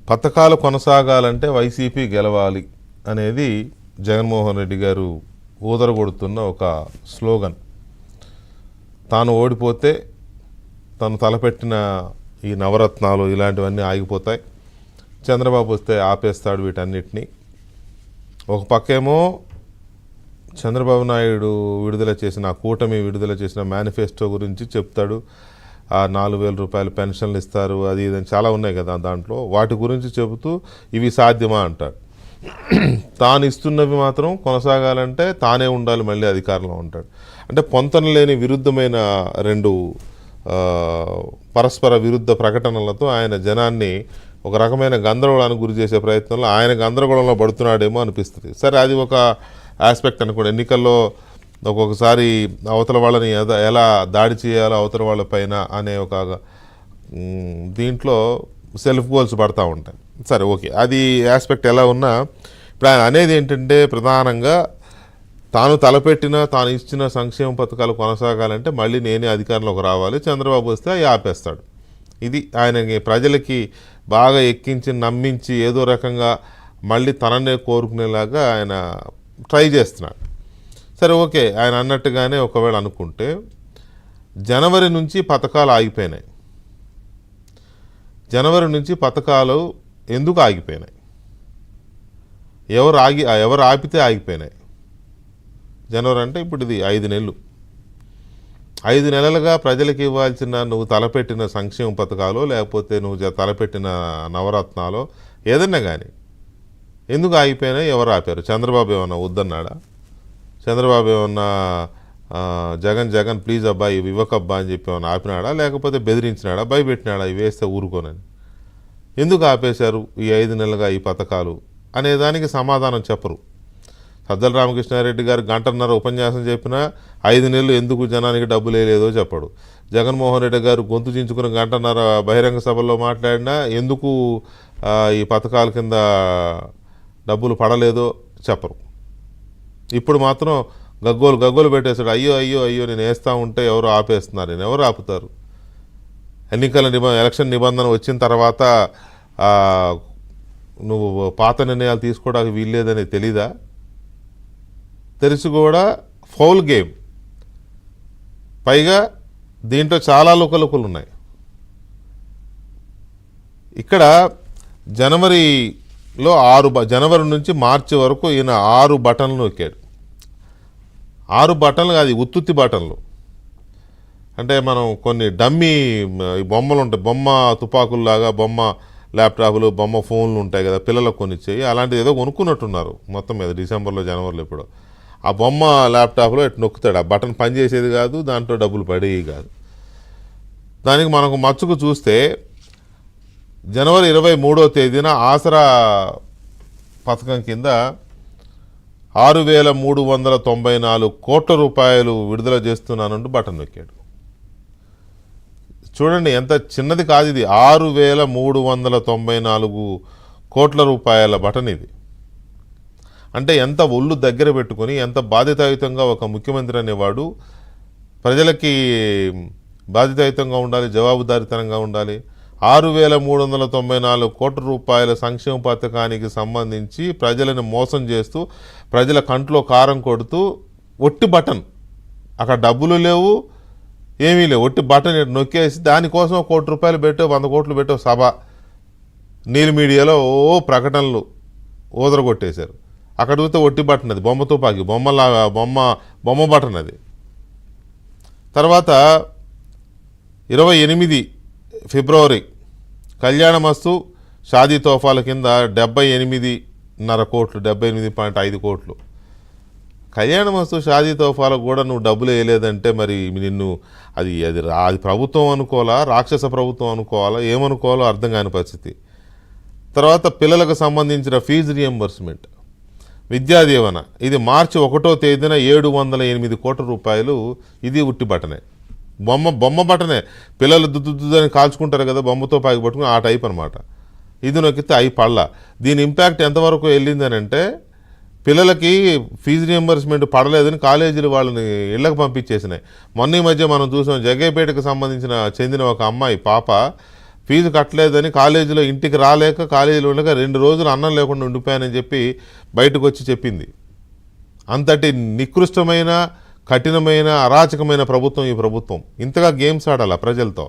పథకాలు కొనసాగాలంటే వైసీపీ గెలవాలి అనేది జగన్మోహన్ రెడ్డి గారు ఊదరగొడుతున్న ఒక స్లోగన్. తాను ఓడిపోతే తను తలపెట్టిన ఈ నవరత్నాలు ఇలాంటివన్నీ ఆగిపోతాయి, చంద్రబాబు వస్తే ఆపేస్తాడు వీటన్నిటినీ. ఒక పక్కేమో చంద్రబాబు నాయుడు విడుదల చేసిన కూటమి విడుదల చేసిన మేనిఫెస్టో గురించి చెప్తాడు. ఆ 4,000 రూపాయలు పెన్షన్లు ఇస్తారు, అది ఇదని చాలా ఉన్నాయి కదా దాంట్లో. వాటి గురించి చెబుతూ ఇవి సాధ్యమా అంటాడు. తాను ఇస్తున్నవి మాత్రం కొనసాగాలంటే తానే ఉండాలి, మళ్ళీ అధికారంలో ఉంటాడు. అంటే పొంతన లేని విరుద్ధమైన రెండు పరస్పర విరుద్ధ ప్రకటనలతో ఆయన జనాన్ని ఒక రకమైన గందరగోళానికి గురి చేసే ప్రయత్నంలో ఆయన గందరగోళంలో పడుతున్నాడేమో అనిపిస్తుంది. సరే, అది ఒక ఆస్పెక్ట్ అనుకోండి. ఎన్నికల్లో ఒక్కొక్కసారి అవతల వాళ్ళని ఎలా దాడి చేయాలో అవతల వాళ్ళ పైన అనే ఒక దీంట్లో సెల్ఫ్ గోల్స్ పడతా ఉంటాయి. సరే, ఓకే, అది ఆస్పెక్ట్ ఎలా ఉన్నా ఇప్పుడు ఆయన అనేది ఏంటంటే ప్రధానంగా తాను తలపెట్టిన తాను ఇచ్చిన సంక్షేమ పథకాలు కొనసాగాలంటే మళ్ళీ నేనే అధికారంలోకి రావాలి, చంద్రబాబు వస్తే అవి ఆపేస్తాడు. ఇది ఆయనకి ప్రజలకి బాగా ఎక్కించి నమ్మించి ఏదో రకంగా మళ్ళీ తననే కోరుకునేలాగా ఆయన ట్రై చేస్తున్నాడు. సరే, ఓకే, ఆయన అన్నట్టుగానే ఒకవేళ అనుకుంటే జనవరి నుంచి పథకాలు ఆగిపోయినాయి. జనవరి నుంచి పథకాలు ఎందుకు ఆగిపోయినాయి? ఎవరు ఆపితే ఆగిపోయినాయి? జనవరి అంటే ఇప్పుడు ఇది 5 నెలలు. 5 నెలలుగా ప్రజలకు ఇవ్వాల్సిన నువ్వు తలపెట్టిన సంక్షేమ పథకాలు లేకపోతే నువ్వు తలపెట్టిన నవరత్నాలు ఏదన్నా కానీ ఎందుకు ఆగిపోయినాయి? ఎవరు ఆపారు? చంద్రబాబు ఏమన్నా వద్దన్నాడా? చంద్రబాబు ఏమన్నా జగన్ ప్లీజ్ అబ్బాయి ఇవి ఇవ్వకబ్బా అని చెప్పి ఏమన్నా ఆపినాడా? లేకపోతే బెదిరించినాడా, భయపెట్టినాడా ఇవి వేస్తే ఊరుకోనని? ఎందుకు ఆపేశారు ఈ 5 నెలలుగా ఈ పథకాలు అనే దానికి సమాధానం చెప్పరు. సజ్జల రామకృష్ణారెడ్డి గారు 1.5 గంట ఉపన్యాసం చెప్పినా 5 నెలలు ఎందుకు జనానికి డబ్బులు వేయలేదో చెప్పడు. జగన్మోహన్ రెడ్డి గారు గొంతు చించుకుని 1.5 గంట బహిరంగ సభల్లో మాట్లాడినా ఎందుకు ఈ పథకాల కింద డబ్బులు పడలేదో చెప్పరు. ఇప్పుడు మాత్రం గగ్గోలు పెట్టేశాడు. అయ్యో నేను వేస్తూ ఉంటే ఎవరు ఆపేస్తున్నారు. నేను ఎవరు ఆపుతారు? ఎలక్షన్ నిబంధన వచ్చిన తర్వాత నువ్వు పాత నిర్ణయాలు తీసుకోవడానికి వీల్లేదని తెలీదా? తెలిసి కూడా ఫౌల్ గేమ్. పైగా దీంట్లో చాలా లుకలుకలు ఉన్నాయి. ఇక్కడ జనవరి నుంచి మార్చి వరకు ఈయన 6 బటన్లు నొక్కాడు. 6 బటన్లు కాదు, ఉత్తుత్తి బటన్లు. అంటే మనం కొన్ని డమ్మీ బొమ్మలు ఉంటాయి, బొమ్మ తుపాకుల్లాగా బొమ్మ ల్యాప్టాప్లు బొమ్మ ఫోన్లు ఉంటాయి కదా పిల్లలకు కొనిచ్చేయి, అలాంటిది ఏదో కొనుక్కున్నట్టున్నారు మొత్తం మీద డిసెంబర్లో జనవరిలో. ఇప్పుడు ఆ బొమ్మ ల్యాప్టాప్లో ఎటు నొక్కుతాడు, ఆ బటన్ పనిచేసేది కాదు, దాంట్లో డబ్బులు పడేవి కాదు. దానికి మనకు మచ్చుకు చూస్తే జనవరి 23వ తేదీన ఆసరా పథకం కింద 6,394 కోట్ల రూపాయలు విడుదల చేస్తున్నానంటూ బటన్ నొక్కాడు. చూడండి, ఎంత చిన్నది కాదు ఇది. 6,394 కోట్ల రూపాయల బటన్ ఇది. అంటే ఎంత ఒళ్ళు దగ్గర పెట్టుకొని ఎంత బాధ్యతాయుతంగా ఒక ముఖ్యమంత్రి అనేవాడు ప్రజలకి బాధ్యతాయుతంగా ఉండాలి, జవాబుదారీతనంగా ఉండాలి. 6,394 కోట్ల రూపాయల సంక్షేమ పథకానికి సంబంధించి ప్రజలను మోసం చేస్తూ ప్రజల కంట్లో కారం కొడుతూ ఒట్టి బటన్, అక్కడ డబ్బులు లేవు ఏమీ లేవు, ఒట్టి బటన్ నొక్కేసి దానికోసం 1 కోటి రూపాయలు పెట్టో 100 కోట్లు పెట్టో సభ నీల్ మీడియాలో ప్రకటనలు ఊదరగొట్టేశారు. అక్కడ చూస్తే ఒట్టి బటన్, అది బొమ్మ తుపాకి బొమ్మ బటన్ అది. తర్వాత 28 ఫిబ్రవరి కళ్యాణమస్తు షాదీ తోఫాల కింద 78.5 కోట్లు, 78.5 కోట్లు. కళ్యాణమస్తు షాదీ తోఫాలకు కూడా నువ్వు డబ్బులు వేయలేదంటే మరి నిన్ను అది ప్రభుత్వం అనుకోవాలా, రాక్షస ప్రభుత్వం అనుకోవాలా, ఏమనుకోవాలో అర్థం కాని పరిస్థితి. తర్వాత పిల్లలకు సంబంధించిన ఫీజు రియంబర్స్మెంట్, విద్యాదీవన, ఇది మార్చి 1వ తేదీన 708 కోట్ల రూపాయలు. ఇది ఉట్టి బటనే, బొమ్మ బటనే. పిల్లలు దుద్దుని కాల్చుకుంటారు కదా బొమ్మతో పాకి పట్టుకుని, ఆ టైప్ అనమాట. ఇది నొక్కితే అయి పళ్ళ. దీని ఇంపాక్ట్ ఎంతవరకు వెళ్ళిందని అంటే పిల్లలకి ఫీజు రియంబర్స్మెంట్ పడలేదని కాలేజీలు వాళ్ళని ఇళ్లకు పంపించేసినాయి. మొన్న ఈ మధ్య మనం చూసాం, జగ్గైపేటకు చెందిన ఒక అమ్మాయి పాప ఫీజు కట్టలేదని కాలేజీలో ఇంటికి రాలేక కాలేజీలో ఉండగా 2 రోజులు అన్నం లేకుండా ఉండిపోయానని చెప్పి బయటకు వచ్చి చెప్పింది. అంతటి నికృష్టమైన కఠినమైన అరాచకమైన ప్రభుత్వం ఈ ప్రభుత్వం. ఇంతగా గేమ్స్ ఆడాలా ప్రజలతో,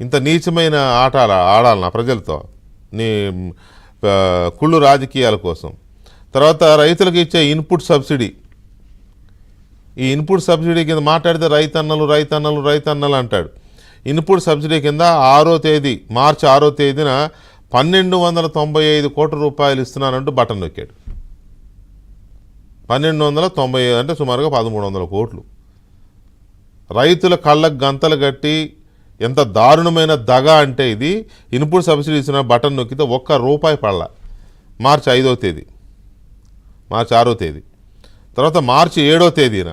ఇంత నీచమైన ఆట ఆడాలనా ప్రజలతో నీ కుళ్ళు రాజకీయాల కోసం. తర్వాత రైతులకు ఇచ్చే ఇన్పుట్ సబ్సిడీ, ఈ ఇన్పుట్ సబ్సిడీ కింద మాట్లాడితే రైతన్నలు అంటాడు. ఇన్పుట్ సబ్సిడీ కింద మార్చి 6వ తేదీన 1295 కోట్ల రూపాయలు ఇస్తున్నానంటూ బటన్ నొక్కాడు. 1295 అంటే సుమారుగా 1300 కోట్లు. రైతుల కళ్ళకు గంతలు కట్టి ఎంత దారుణమైన దగ అంటే ఇది. ఇన్పుట్ సబ్సిడీ ఇచ్చిన బటన్ నొక్కితే ₹1 పడల. మార్చి 5వ తేదీ, మార్చి 6వ తేదీ. తర్వాత మార్చి 7వ తేదీన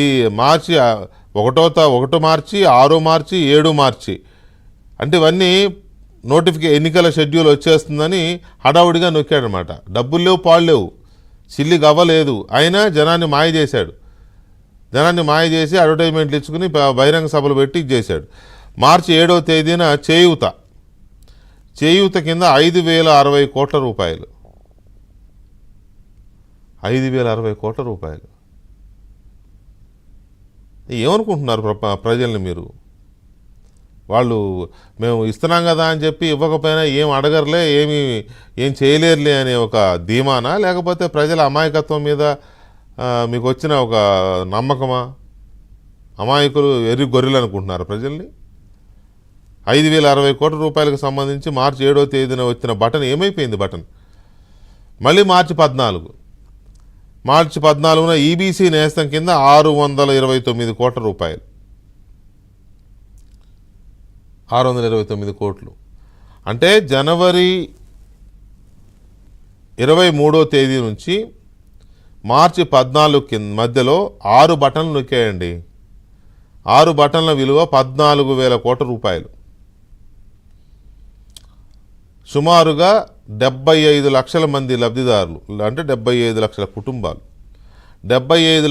ఈ మార్చి 1 మార్చి, 6 మార్చి, 7 మార్చి అంటే ఇవన్నీ ఎన్నికల షెడ్యూల్ వచ్చేస్తుందని హడావుడిగా నొక్కాడనమాట. డబ్బులు లేవు, పాళ్ళు లేవు, సిల్లి గవ్వలేదు, అయినా జనాన్ని మాయ చేశాడు. జనాన్ని మాయ చేసి అడ్వర్టైజ్మెంట్లు ఇచ్చుకుని బహిరంగ సభలు పెట్టి చేశాడు. మార్చి 7వ తేదీన చేయూత కింద 5060 కోట్ల రూపాయలు. 5060 కోట్ల రూపాయలు. ఏమనుకుంటున్నారు ప్రజల్ని మీరు? వాళ్ళు మేము ఇస్తున్నాం కదా అని చెప్పి ఇవ్వకపోయినా ఏం అడగర్లే, ఏం చేయలేరులే అనే ఒక ధీమానా, లేకపోతే ప్రజల అమాయకత్వం మీద మీకు వచ్చిన ఒక నమ్మకమా? అమాయకులు ఎర్రి గొర్రెలు అనుకుంటున్నారు ప్రజల్ని. 5060 కోట్ల రూపాయలకు సంబంధించి మార్చి 7వ తేదీన వచ్చిన బటన్ ఏమైపోయింది? బటన్ మళ్ళీ మార్చి 14న ఈబీసీ నేస్తం కింద 629 కోట్ల రూపాయలు. 629 కోట్లు అంటే జనవరి 23వ తేదీ నుంచి మార్చి 14 మధ్యలో 6 బటన్లు నొక్కాయండి. 6 బటన్ల విలువ 14,000 కోట్ల రూపాయలు. సుమారుగా 75 లక్షల మంది లబ్ధిదారులు, అంటే 75 లక్షల కుటుంబాలు. 75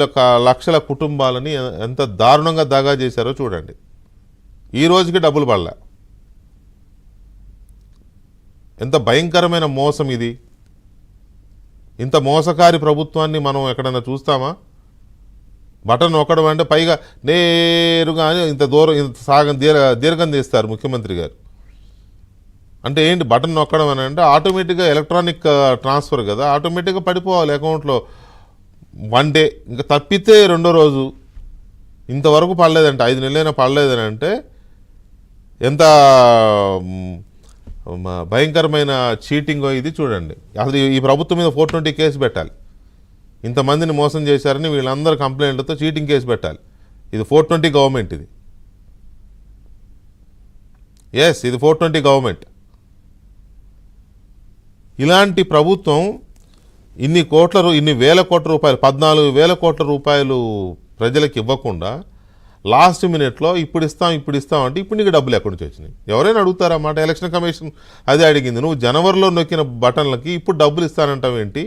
లక్షల కుటుంబాలని ఎంత దారుణంగా దగా చేశారో చూడండి. ఈ రోజుకి డబ్బులు పడలే. ఎంత భయంకరమైన మోసం ఇది. ఇంత మోసకారి ప్రభుత్వాన్ని మనం ఎక్కడైనా చూస్తామా? బటన్ నొక్కడం అంటే పైగా నేరుగా ఇంత దీర్ఘం తీస్తారు ముఖ్యమంత్రి గారు. అంటే ఏంటి బటన్ నొక్కడం అని అంటే ఆటోమేటిక్గా ఎలక్ట్రానిక్ ట్రాన్స్ఫర్ కదా, ఆటోమేటిక్గా పడిపోవాలి అకౌంట్లో 1 డే. ఇంకా తప్పితే 2వ రోజు. ఇంతవరకు పడలేదంటే 5 నెలలైనా పడలేదని అంటే ఎంత భయంకరమైన చీటింగో ఇది చూడండి. అసలు ఈ ప్రభుత్వం మీద 420 కేసు పెట్టాలి. ఇంతమందిని మోసం చేశారని వీళ్ళందరూ కంప్లైంట్లతో చీటింగ్ కేసు పెట్టాలి. ఇది 420 గవర్నమెంట్. ఇది 420 గవర్నమెంట్. ఇలాంటి ప్రభుత్వం ఇన్ని వేల కోట్ల రూపాయలు, 14,000 కోట్ల రూపాయలు ప్రజలకు ఇవ్వకుండా లాస్ట్ మినిట్లో ఇప్పుడు ఇస్తాం అంటే ఇప్పుడు నీకు డబ్బులు ఎక్కడి నుంచి వచ్చినాయి? ఎవరైనా అడుగుతారన్నమాట. ఎలక్షన్ కమిషన్ అదే అడిగింది. నువ్వు జనవరిలో నొక్కిన బటన్లకి ఇప్పుడు డబ్బులు ఇస్తానంటావు ఏంటి,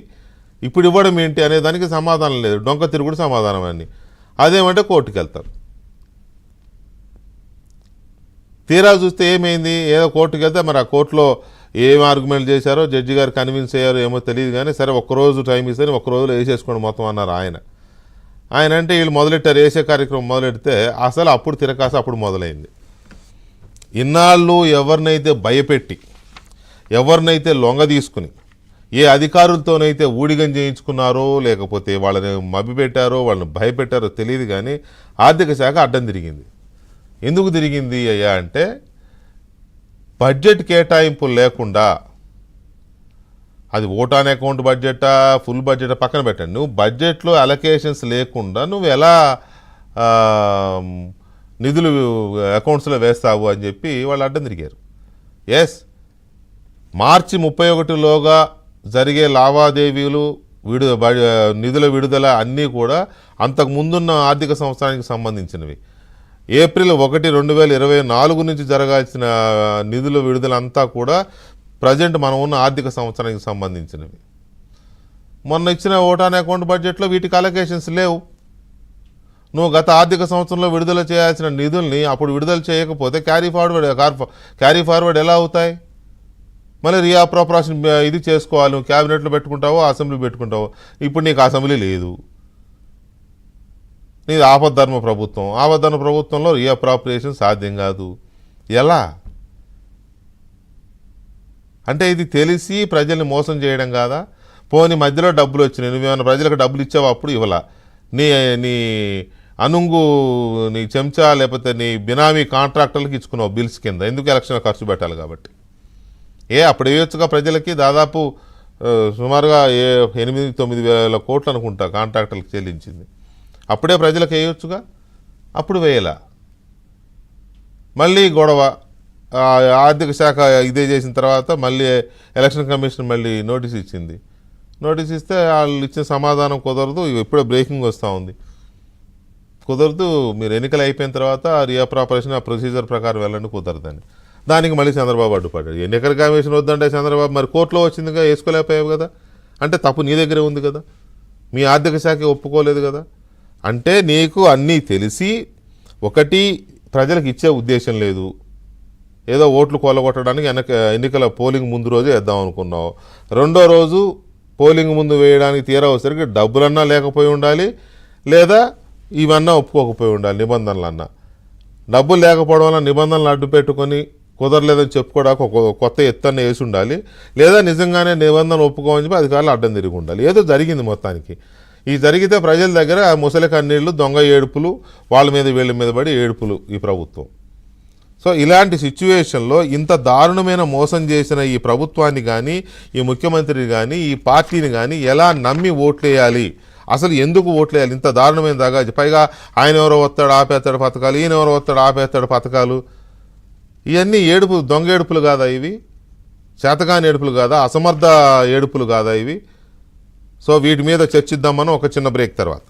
ఇప్పుడు ఇవ్వడం ఏంటి అనే దానికి సమాధానం లేదు. డొంక తిరుగుడు సమాధానం అన్ని. అదేమంటే కోర్టుకు వెళ్తారు. తీరా చూస్తే ఏమైంది? ఏదో కోర్టుకు వెళ్తే మరి ఆ కోర్టులో ఏం ఆర్గ్యుమెంట్ చేశారో, జడ్జి గారు కన్విన్స్ అయ్యారో ఏమో తెలియదు, కానీ సరే ఒక్కరోజు టైం ఇస్తే ఒక్కరోజులో వేసేసుకోండి మొత్తం అన్నారు ఆయన అంటే వీళ్ళు మొదలెట్టారు. వేసే కార్యక్రమం మొదలెడితే అసలు అప్పుడు తిరకాస అప్పుడు మొదలైంది. ఇన్నాళ్ళు ఎవరినైతే భయపెట్టి, ఎవరినైతే లొంగ తీసుకుని, ఏ అధికారులతోనైతే ఊడిగం చేయించుకున్నారో, లేకపోతే వాళ్ళని మభ్యపెట్టారో, వాళ్ళని భయపెట్టారో తెలియదు, కానీ ఆర్థిక శాఖ అడ్డం తిరిగింది. ఎందుకు తిరిగింది అయ్యా అంటే బడ్జెట్ కేటాయింపులు లేకుండా, అది ఓటాన్ అకౌంట్ బడ్జెటా ఫుల్ బడ్జెటా పక్కన పెట్టండి, నువ్వు బడ్జెట్లో అలొకేషన్స్ లేకుండా నువ్వు ఎలా నిధులు అకౌంట్స్లో వేస్తావు అని చెప్పి వాళ్ళు అడ్డం తిరిగారు. మార్చి 31లోగా జరిగే లావాదేవీలు, నిధుల విడుదల అన్నీ కూడా అంతకు ముందున్న ఆర్థిక సంవత్సరానికి సంబంధించినవి. ఏప్రిల్ 1, 2024 నుంచి జరగాల్సిన నిధుల విడుదల అంతా కూడా ప్రజెంట్ మనం ఉన్న ఆర్థిక సంవత్సరానికి సంబంధించినవి. మొన్న ఇచ్చిన ఓటాన్ అకౌంట్ బడ్జెట్లో వీటికి అలొకేషన్స్ లేవు. నువ్వు గత ఆర్థిక సంవత్సరంలో విడుదల చేయాల్సిన నిధుల్ని అప్పుడు విడుదల చేయకపోతే క్యారీ ఫార్వర్డ్ ఎలా అవుతాయి? మళ్ళీ రీఅప్రోప్రియేషన్ ఇది చేసుకోవాలి. నువ్వు క్యాబినెట్లో పెట్టుకుంటావో అసెంబ్లీ పెట్టుకుంటావో. ఇప్పుడు నీకు అసెంబ్లీ లేదు, నీది ఆపద్ధర్మ ప్రభుత్వం. ఆపద్ధర్మ ప్రభుత్వంలో రీఅప్రోప్రియేషన్ సాధ్యం కాదు. ఎలా అంటే ఇది తెలిసి ప్రజల్ని మోసం చేయడం కాదా? పోని మధ్యలో డబ్బులు వచ్చినాయి, నువ్వేమైనా ప్రజలకు డబ్బులు ఇచ్చావు, అప్పుడు ఇవ్వాల. నీ నీ అనుంగు నీ చెంచా లేకపోతే నీ బినామీ కాంట్రాక్టర్లకు ఇచ్చుకున్నావు బిల్స్ కింద. ఎందుకు ఎలక్షన్ ఖర్చు పెట్టాలి కాబట్టి. అప్పుడు వేయొచ్చుగా ప్రజలకి దాదాపు సుమారుగా 8-9 వేల కోట్లు అనుకుంటా కాంట్రాక్టర్లకు చెల్లించింది. అప్పుడే ప్రజలకు వేయొచ్చుగా, అప్పుడు వేయలా. మళ్ళీ గొడవ, ఆర్థిక శాఖ ఇదే చేసిన తర్వాత మళ్ళీ ఎలక్షన్ కమిషన్ మళ్ళీ నోటీస్ ఇచ్చింది. నోటీస్ ఇస్తే వాళ్ళు ఇచ్చిన సమాధానం కుదరదు, ఇప్పుడే బ్రేకింగ్ వస్తూ ఉంది, కుదరదు, మీరు ఎన్నికలు అయిపోయిన తర్వాత రీఅప్రోప్రియేషన్ ఆ ప్రొసీజర్ ప్రకారం వెళ్ళండి, కుదరదని. దానికి మళ్ళీ చంద్రబాబు అడ్డుపడ్డాడు. ఎన్నికల కమిషన్ వద్దంటే చంద్రబాబు మరి కోర్టులో వచ్చిందిగా, వేసుకోలేకపోయావు కదా, అంటే తప్పు నీ దగ్గరే ఉంది కదా, మీ ఆర్థిక శాఖ ఒప్పుకోలేదు కదా. అంటే నీకు అన్నీ తెలిసి ఒకటి ప్రజలకు ఇచ్చే ఉద్దేశం లేదు, ఏదో ఓట్లు కొల్లగొట్టడానికి ఎన్నికల పోలింగ్ ముందు రోజే వేద్దాం అనుకున్నావు. రెండో రోజు పోలింగ్ ముందు వేయడానికి తీరా వచ్చేసరికి డబ్బులన్నా లేకపోయి ఉండాలి, లేదా ఇవన్నా ఒప్పుకోకపోయి ఉండాలి, నిబంధనలన్నా. డబ్బులు లేకపోవడం వల్ల నిబంధనలు అడ్డు పెట్టుకొని కుదరలేదని చెప్పుకోవడానికి ఒక కొత్త ఎత్తన్న వేసి ఉండాలి, లేదా నిజంగానే నిబంధనలు ఒప్పుకోమని చెప్పి అధికారులు అడ్డం తిరిగి ఉండాలి. ఏదో జరిగింది మొత్తానికి. ఈ జరిగితే ప్రజల దగ్గర ముసలి కన్నీళ్లు, దొంగ ఏడుపులు, వాళ్ళ మీద వీళ్ళ మీద పడి ఏడుపులు ఈ ప్రభుత్వం. సో ఇలాంటి సిచ్యువేషన్లో ఇంత దారుణమైన మోసం చేసిన ఈ ప్రభుత్వాన్ని కానీ, ఈ ముఖ్యమంత్రిని కానీ, ఈ పార్టీని కానీ ఎలా నమ్మి ఓట్లేయాలి, అసలు ఎందుకు ఓట్లేయాలి? ఇంత దారుణమైన దాగా, పైగా ఆయన ఎవరో వస్తాడు ఆపేస్తాడు పథకాలు, ఈయన ఎవరో వస్తాడు ఆపేస్తాడు పథకాలు. ఇవన్నీ ఏడుపు, దొంగ ఏడుపులు కాదా ఇవి? చేతగాని ఏడుపులు కాదా? అసమర్థ ఏడుపులు కాదా ఇవి? సో వీటి మీద చర్చిద్దామని ఒక చిన్న బ్రేక్ తర్వాత.